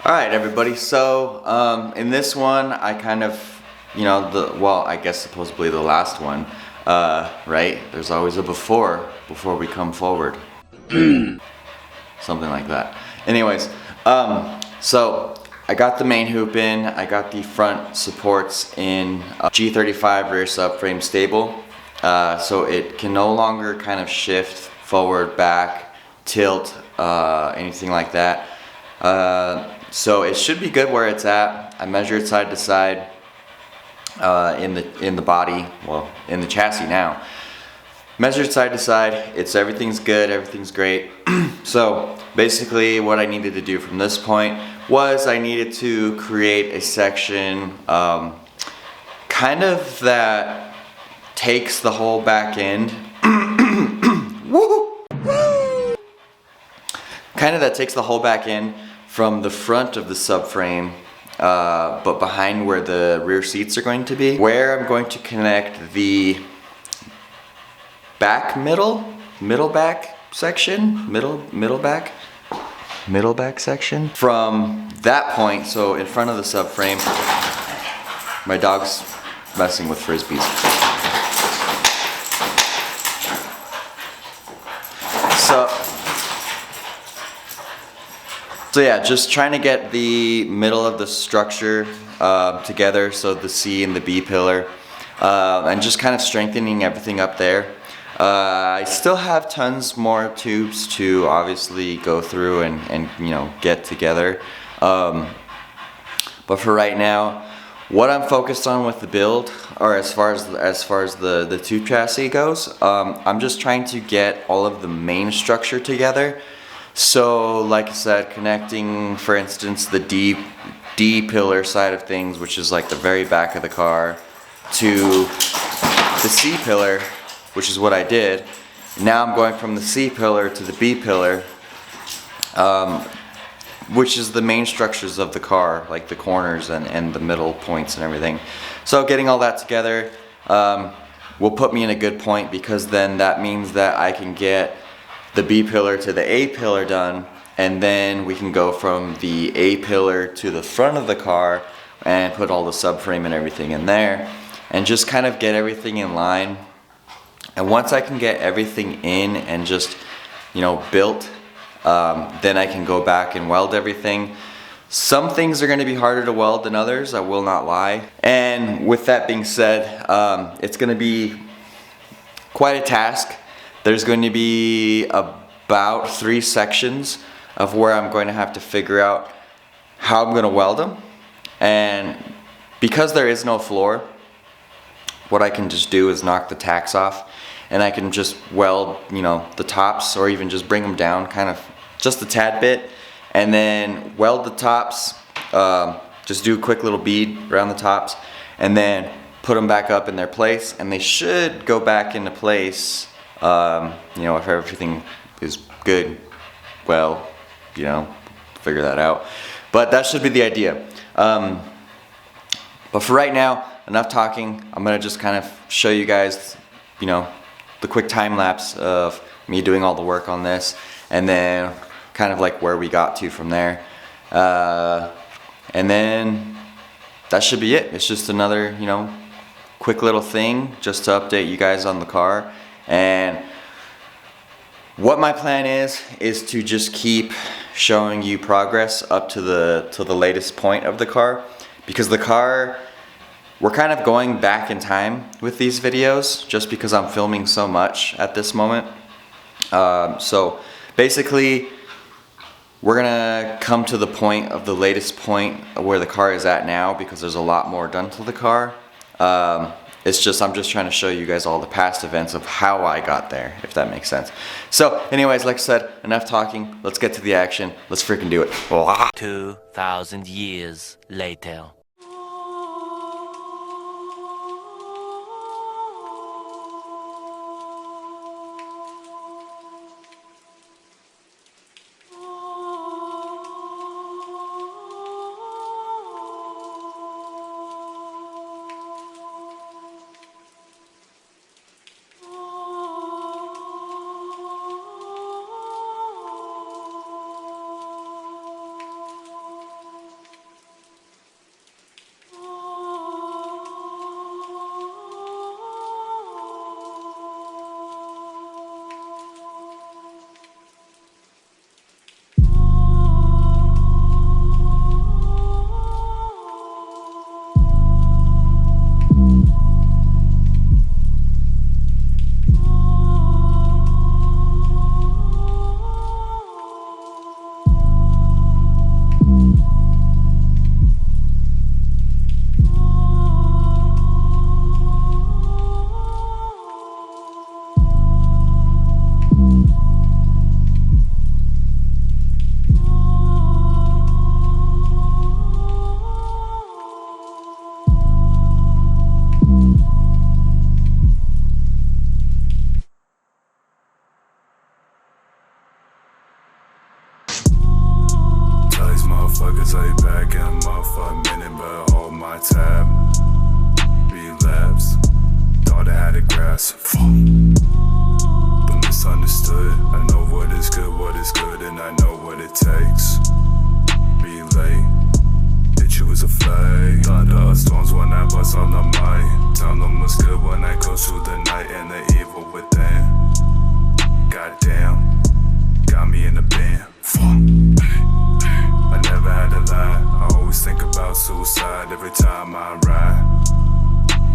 Alright everybody, so in this one I kind of, I guess supposedly the last one, right? There's always a before we come forward. Something like that. Anyways, so I got the main hoop in, I got the front supports in G35 rear subframe stable, so it can no longer kind of shift forward, back, tilt, anything like that. So it should be good where it's at. I measured side to side in the body, well, in the chassis now. Measured side to side, everything's good, everything's great. So basically what I needed to do from this point was I needed to create a section kind of that takes the whole back end. Kind of that takes the whole back end from the front of the subframe, but behind where the rear seats are going to be, where I'm going to connect the back middle back section from that point. So in front of the subframe, my dog's messing with frisbees. So yeah, just trying to get the middle of the structure together, so the C and the B pillar, and just kind of strengthening everything up there. I still have tons more tubes to obviously go through and get together, but for right now, what I'm focused on with the build, or as far as the tube chassis goes, I'm just trying to get all of the main structure together. So like I said, connecting, for instance, the D pillar side of things, which is like the very back of the car, to the C pillar, which is what I did. Now I'm going from the C pillar to the B pillar, which is the main structures of the car, like the corners and the middle points and everything. So getting all that together will put me in a good point, because then that means that I can get the B pillar to the A pillar done, and then we can go from the A pillar to the front of the car and put all the subframe and everything in there and just kind of get everything in line. And once I can get everything in and just built, then I can go back and weld everything. Some things are going to be harder to weld than others, I will not lie. And with that being said, it's going to be quite a task. There's going to be about 3 sections of where I'm going to have to figure out how I'm going to weld them. And because there is no floor, what I can just do is knock the tacks off, and I can just weld, the tops, or even just bring them down kind of just a tad bit, and then weld the tops, just do a quick little bead around the tops, and then put them back up in their place, and they should go back into place. If everything is good, well, figure that out. But that should be the idea. But for right now, enough talking. I'm gonna just kind of show you guys, the quick time lapse of me doing all the work on this, and then kind of like where we got to from there. And then that should be it. It's just another, quick little thing just to update you guys on the car. And what my plan is to just keep showing you progress up to the latest point of the car, because the car, we're kind of going back in time with these videos just because I'm filming so much at this moment. So basically we're gonna come to the point of the latest point where the car is at now, because there's a lot more done to the car. I'm just trying to show you guys all the past events of how I got there, if that makes sense. So anyways, like I said, enough talking. Let's get to the action. Let's freaking do it. 2,000 years later. motherfuckers lay back and motherfuck minute, but hold my tab. Relapse, thought I had a grasp. But misunderstood. I know what is good, and I know what it takes. Relay, hit you as a flag. Thunderstorms when I bust on the mic. Tell them what's good when I go through the night and the evil within. Goddamn, got me in the band. I never had to lie. I always think about suicide every time I ride.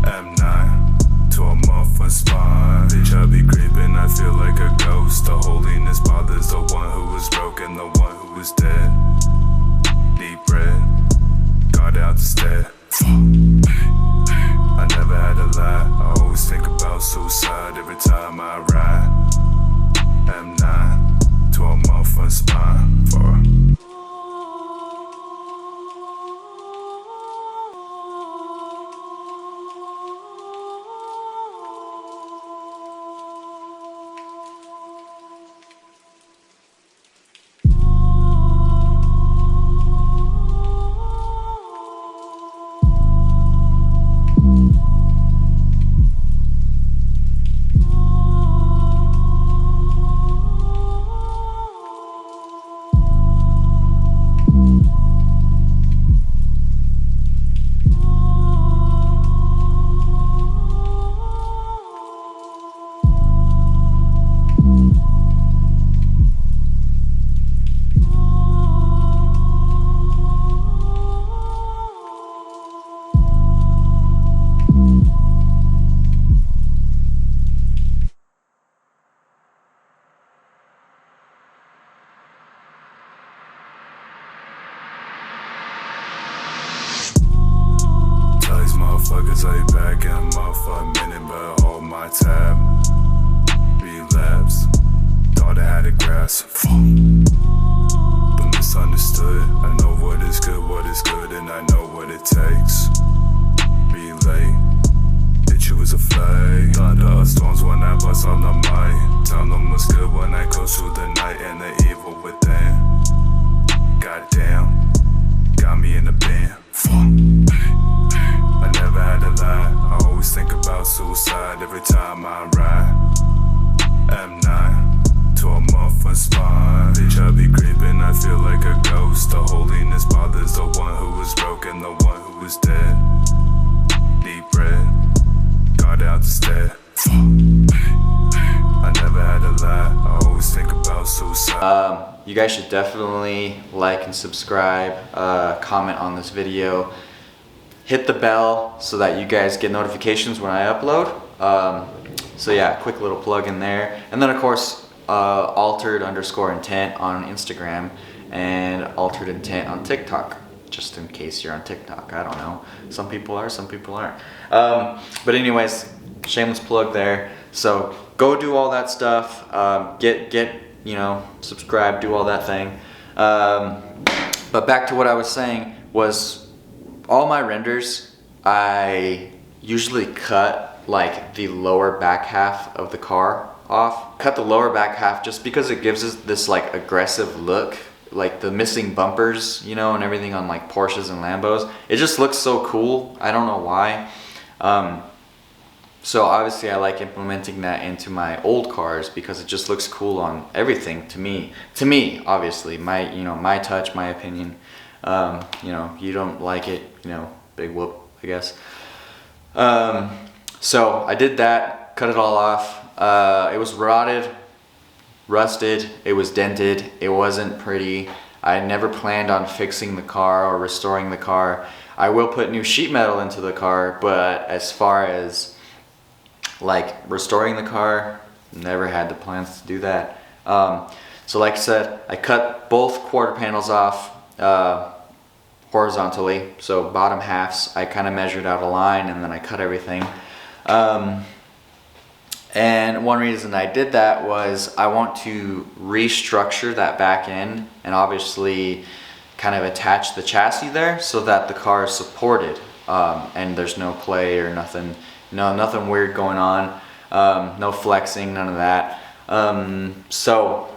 M9 to a muffin spine. Bitch, I be creeping, I feel like a ghost. The holiness bothers the one who is broken, the one who is dead. Deep breath, got out the step. I never had to lie. I always think about suicide every time I ride. M9 to a muffin spine. Motherfuckers lay back and motherfuck minute, but hold my tab. Relapse, thought I had a grasp. But misunderstood. I know what is good, and I know what it takes. Relay, hit you as a flag. Thunderstorms when I bust on the mic. Tell them what's good when I go through the night and the evil within. Goddamn, got me in the band. I never had to lie. I always think about suicide every time I ride. M9 to a muffin spine. Bitch, I be creeping, I feel like a ghost. The holiness bothers the one who is broken, the one who is dead. Deep breath, got out the step. I never had to lie. I always think about suicide. You guys should definitely like and subscribe, comment on this video. Hit the bell so that you guys get notifications when I upload. So yeah, quick little plug in there. And then of course, altered_intent on Instagram and altered intent on TikTok, just in case you're on TikTok. I don't know. Some people are, some people aren't. But anyways, shameless plug there. So go do all that stuff. Get you know, subscribe, do all that thing. But back to what I was saying was, all my renders, I usually cut like the lower back half of the car off. Cut the lower back half just because it gives us this like aggressive look, like the missing bumpers, you know, and everything on like Porsches and Lambos. It just looks so cool. I don't know why. So obviously I like implementing that into my old cars because it just looks cool on everything to me. To me, obviously, my touch, my opinion. You know, you don't like it, you know, big whoop, I guess. So I did that, cut it all off. It was rotted, rusted, it was dented, it wasn't pretty. I never planned on fixing the car or restoring the car. I will put new sheet metal into the car, but as far as like restoring the car, never had the plans to do that. So like I said, I cut both quarter panels off horizontally, so bottom halves. I kind of measured out a line and then I cut everything. And one reason I did that was I want to restructure that back end and obviously kind of attach the chassis there so that the car is supported, and there's no play or nothing, nothing weird going on, no flexing, none of that. So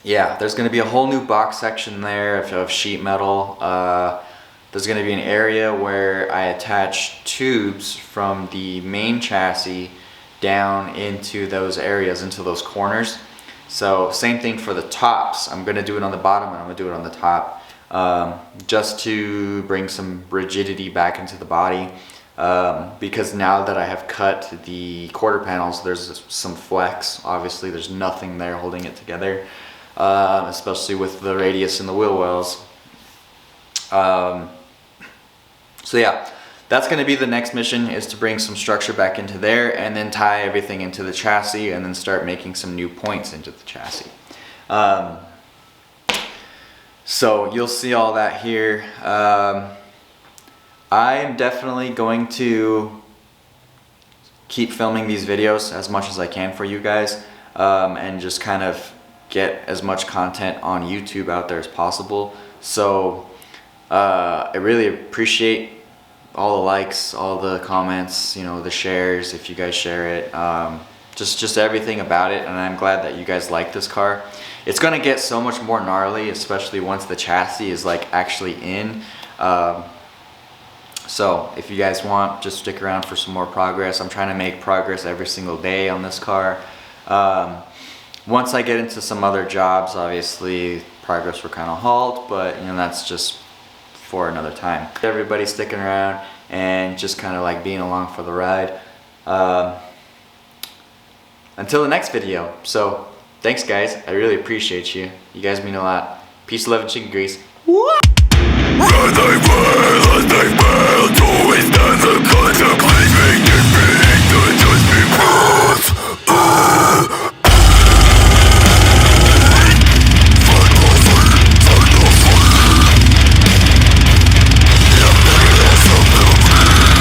yeah, there's going to be a whole new box section there of sheet metal. There's going to be an area where I attach tubes from the main chassis down into those areas, into those corners. So same thing for the tops. I'm going to do it on the bottom and I'm going to do it on the top, just to bring some rigidity back into the body, because now that I have cut the quarter panels, there's some flex. Obviously there's nothing there holding it together, especially with the radius in the wheel wells. So yeah, that's going to be the next mission, is to bring some structure back into there and then tie everything into the chassis and then start making some new points into the chassis. So you'll see all that here. I am definitely going to keep filming these videos as much as I can for you guys, and just kind of get as much content on YouTube out there as possible. So I really appreciate all the likes, all the comments, you know, the shares, if you guys share it, just everything about it. And I'm glad that you guys like this car. It's gonna get so much more gnarly, especially once the chassis is like actually in. So if you guys want, just stick around for some more progress. I'm trying to make progress every single day on this car. Once I get into some other jobs, obviously progress will kind of halt, but you know, that's just for another time. Everybody sticking around and just kind of like being along for the ride, until the next video. So thanks guys, I really appreciate you. You guys mean a lot. Peace, love, and chicken grease.